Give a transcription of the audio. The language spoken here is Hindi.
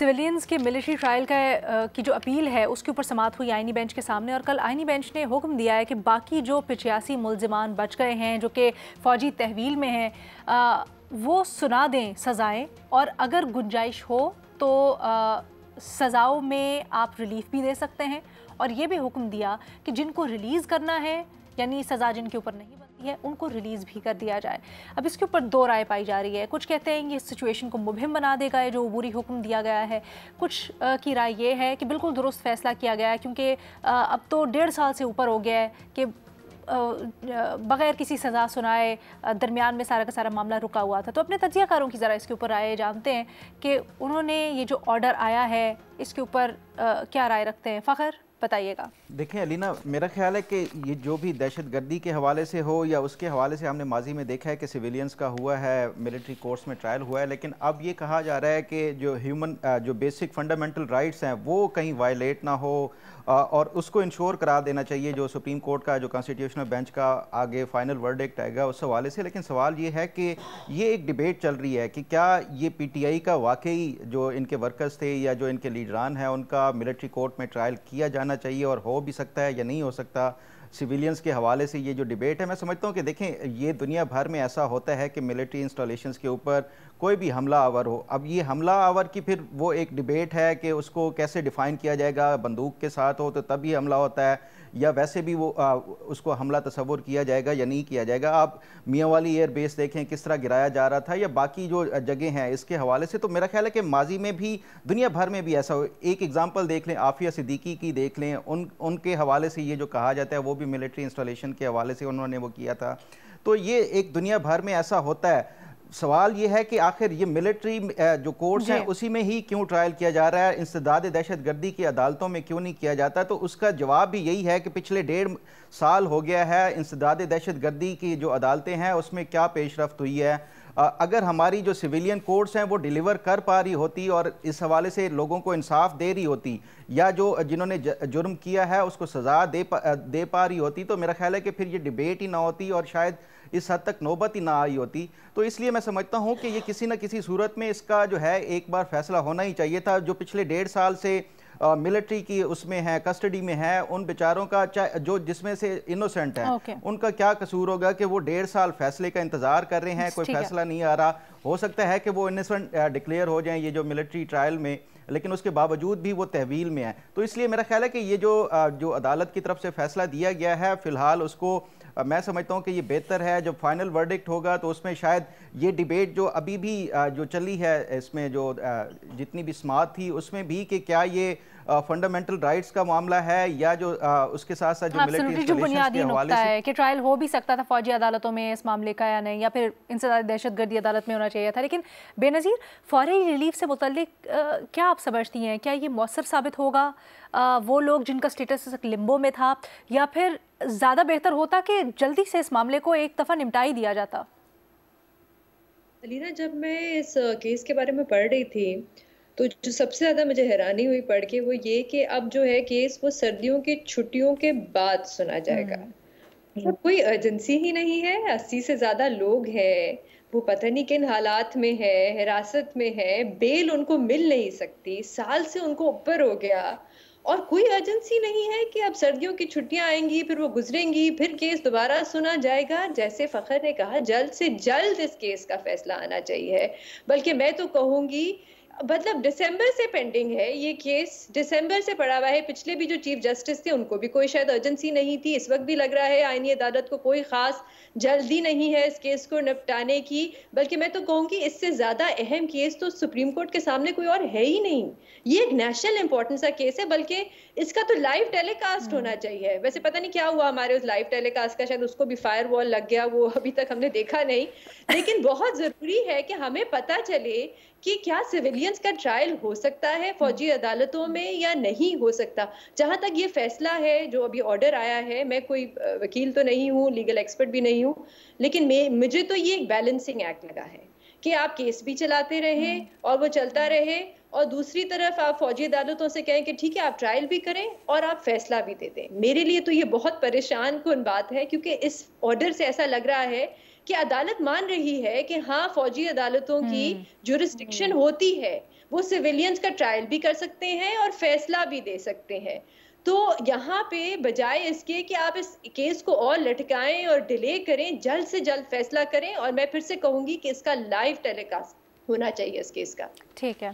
सिविलियंस के मिलिट्री ट्रायल की जो अपील है उसके ऊपर समाअत हुई आईनी बेंच के सामने, और कल आईनी बेंच ने हुक्म दिया है कि बाकी जो 85 मुल्जिमान बच गए हैं जो कि फ़ौजी तहवील में हैं वो सुना दें सज़ाएँ, और अगर गुंजाइश हो तो सज़ाओं में आप रिलीफ भी दे सकते हैं। और ये भी हुक्म दिया कि जिनको रिलीज़ करना है, यानी सज़ा जिनके ऊपर नहीं बनती है, उनको रिलीज़ भी कर दिया जाए। अब इसके ऊपर दो राय पाई जा रही है। कुछ कहते हैं ये सिचुएशन को मुबहिम बना देगा ये जो अबूरी हुक्म दिया गया है। कुछ की राय ये है कि बिल्कुल दुरुस्त फैसला किया गया है, क्योंकि अब तो 1.5 साल से ऊपर हो गया है कि बग़ैर किसी सज़ा सुनाए दरमियान में सारा का सारा मामला रुका हुआ था। तो अपने तज्ज़ियाकारों की ज़रा इसके ऊपर राय जानते हैं कि उन्होंने ये जो ऑर्डर आया है इसके ऊपर क्या राय रखते हैं। फ़खर, बताइएगा। देखें अलीना, मेरा ख्याल है कि ये जो भी दहशतगर्दी के हवाले से हो या उसके हवाले से हमने माजी में देखा है कि सिविलियंस का हुआ है, मिलिट्री कोर्ट्स में ट्रायल हुआ है, लेकिन अब ये कहा जा रहा है कि जो बेसिक फंडामेंटल राइट्स हैं वो कहीं वायलेट ना हो, और उसको इंश्योर करा देना चाहिए जो सुप्रीम कोर्ट का जो कॉन्स्टिट्यूशनल बेंच का आगे फाइनल वर्डिक्ट आएगा उस हवाले से। लेकिन सवाल ये है कि ये एक डिबेट चल रही है कि क्या ये PTI का वाकई जो इनके वर्कर्स थे या जो इनके लीडरान हैं उनका मिलिट्री कोर्ट में ट्रायल किया जाना चाहिए और हो भी सकता है या नहीं हो सकता। सिविलियंस के हवाले से ये जो डिबेट है, मैं समझता हूँ कि देखें ये दुनिया भर में ऐसा होता है कि मिलिट्री इंस्टॉलेशंस के ऊपर कोई भी हमला आवर हो। अब ये हमला आवर की फिर वो एक डिबेट है कि उसको कैसे डिफ़ाइन किया जाएगा, बंदूक के साथ हो तो तब ही हमला होता है या वैसे भी वो उसको हमला तस्वुर किया जाएगा या नहीं किया जाएगा। आप मियाँ वाली एयर बेस देखें किस तरह गिराया जा रहा था या बाकी जो जगह हैं इसके हवाले से, तो मेरा ख्याल है कि माजी में भी दुनिया भर में भी ऐसा हो। एक एग्जांपल देख लें, आफिया सिद्दीकी की देख लें, उनके हवाले से ये जो कहा जाता है वो भी मिलिट्री इंस्टॉलेशन के हवाले से उन्होंने वो किया था। तो ये एक दुनिया भर में ऐसा होता है। सवाल ये है कि आखिर ये मिलिट्री जो कोर्ट्स हैं उसी में ही क्यों ट्रायल किया जा रहा है, इंसदाद दहशतगर्दी की अदालतों में क्यों नहीं किया जाता। तो उसका जवाब भी यही है कि पिछले 1.5 साल हो गया है, इंसदाद दहशतगर्दी की जो अदालतें हैं उसमें क्या पेशरफ्त हुई है। अगर हमारी जो सिविलियन कोर्ट्स हैं वो डिलीवर कर पा रही होती और इस हवाले से लोगों को इंसाफ दे रही होती, या जो जिन्होंने जुर्म किया है उसको सज़ा दे पा रही होती, तो मेरा ख्याल है कि फिर ये डिबेट ही ना होती और शायद इस हद तक नौबत ही ना आई होती। तो इसलिए मैं समझता हूँ कि ये किसी न किसी सूरत में इसका जो है एक बार फैसला होना ही चाहिए था। जो पिछले 1.5 साल से मिलिट्री की उसमें है, कस्टडी में है, उन बेचारों का जो जिसमें से इनोसेंट हैं उनका क्या कसूर होगा कि वो 1.5 साल फैसले का इंतजार कर रहे हैं, कोई फैसला नहीं आ रहा। हो सकता है कि वो इनोसेंट डिक्लेयर हो जाएं ये जो मिलिट्री ट्रायल में, लेकिन उसके बावजूद भी वो तहवील में है। तो इसलिए मेरा ख्याल है कि ये जो अदालत की तरफ से फैसला दिया गया है फिलहाल उसको मैं समझता हूँ कि ये बेहतर है। जब फाइनल वर्डिक्ट होगा तो उसमें शायद ये डिबेट जो अभी भी जो चली है इसमें जो जितनी भी समाअत थी उसमें भी कि क्या ये फंडामेंटल राइट्स का मामला है या जो उसके साथ साथ जो मिलिट्री जो बुनियादी नुकता है कि ट्रायल हो भी सकता था फौजी अदालतों में इस मामले का या नहीं, या फिर इंसदाद दहशतगर्दी अदालत में होना चाहिए था। लेकिन बेनज़ीर, फौरी रिलीफ से मुतल्लिक क्या आप समझती हैं, क्या ये मौसर साबित होगा वो लोग जिनका स्टेटस लिम्बो में था, या फिर ज़्यादा बेहतर होता कि जल्दी से इस मामले को एक दफ़ा निपटा ही दिया जाता? अलीना, जब मैं इस केस के बारे में पढ़ रही थी तो जो सबसे ज़्यादा मुझे हैरानी हुई पढ़ के वो ये कि अब जो है केस वो सर्दियों की छुट्टियों के बाद सुना जाएगा। मतलब कोई अर्जेंसी ही नहीं है। 80 से ज़्यादा लोग हैं, वो पता नहीं किन हालात में है, हिरासत में है, बेल उनको मिल नहीं सकती, साल से उनको ऊपर हो गया और कोई अर्जेंसी नहीं है कि अब सर्दियों की छुट्टियां आएंगी, फिर वो गुजरेंगी, फिर केस दोबारा सुना जाएगा। जैसे फखर ने कहा, जल्द से जल्द इस केस का फैसला आना चाहिए। बल्कि मैं तो कहूंगी मतलब दिसंबर से पेंडिंग है ये केस, दिसंबर से पड़ा हुआ है। पिछले भी जो चीफ जस्टिस थे उनको भी कोई शायद अर्जेंसी नहीं थी। इस वक्त भी लग रहा है आईनी अदालत को कोई खास जल्दी नहीं है इस केस को निपटाने की। बल्कि मैं तो कहूंगी इससे ज्यादा अहम केस तो सुप्रीम कोर्ट के सामने कोई और है ही नहीं। ये एक नेशनल इंपॉर्टेंस का केस है, बल्कि इसका तो लाइव टेलीकास्ट होना चाहिए। वैसे पता नहीं क्या हुआ हमारे उस लाइव टेलीकास्ट का, शायद उसको भी फायर वॉल लग गया, वो अभी तक हमने देखा नहीं। लेकिन बहुत जरूरी है कि हमें पता चले कि क्या सिविलियंस का ट्रायल हो सकता है फौजी अदालतों में या नहीं हो सकता। जहां तक ये फैसला है जो अभी ऑर्डर आया है, मैं कोई वकील तो नहीं हूँ, लीगल एक्सपर्ट भी नहीं हूँ, लेकिन मुझे तो ये एक बैलेंसिंग एक्ट लगा है कि आप केस भी चलाते रहे और वो चलता रहे, और दूसरी तरफ आप फौजी अदालतों से कहें कि ठीक है आप ट्रायल भी करें और आप फैसला भी दे दें। मेरे लिए तो ये बहुत परेशान कुन बात है, क्योंकि इस ऑर्डर से ऐसा लग रहा है कि अदालत मान रही है कि हाँ फौजी अदालतों की जुरिस्डिक्शन होती है, वो सिविलियंस का ट्रायल भी कर सकते हैं और फैसला भी दे सकते हैं। तो यहाँ पे बजाय इसके कि आप इस केस को और लटकाएं और डिले करें, जल्द से जल्द फैसला करें। और मैं फिर से कहूंगी कि इसका लाइव टेलीकास्ट होना चाहिए इस केस का। ठीक है।